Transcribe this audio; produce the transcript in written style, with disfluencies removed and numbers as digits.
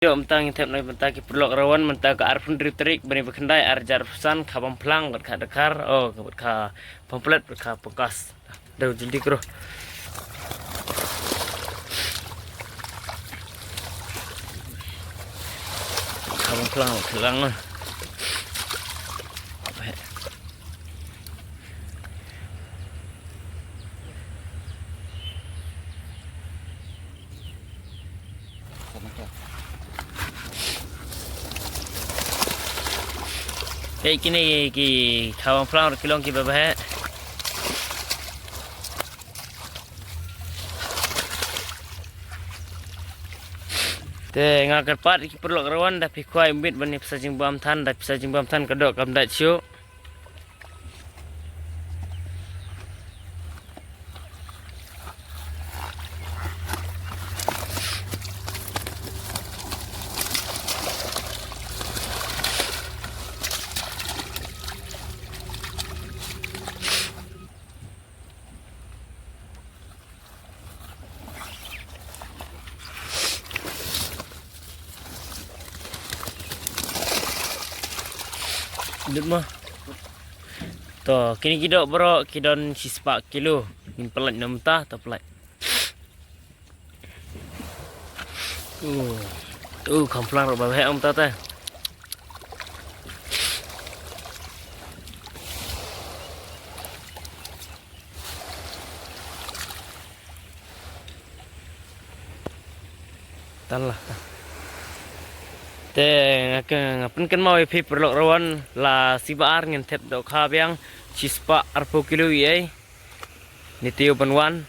Yo mentang intip noi mentang ki perlok rawan mentang ke arfun trik bani berkendai arjar pesan kabam pelang kat dekar ka pamflet ka bekas dah jadi kro kabam pelang kelang lah kini ki kabam pelang kilong ki babah te ngakar pat ki perlu rawan dah pi kuai mbit bani pesajing bam tan dah pesajing bam tan kedok kam dak ciu Dut mah. To, kini kidok bro, kidon sispak kilo. Ini pelat namtah atau pelat. Kamplang ro babeh om tata. Talah. Te ngapen kan mau pi perlok rawan la sibar ngen tep dok khabyang sispa arpo kilo ye nitio banwan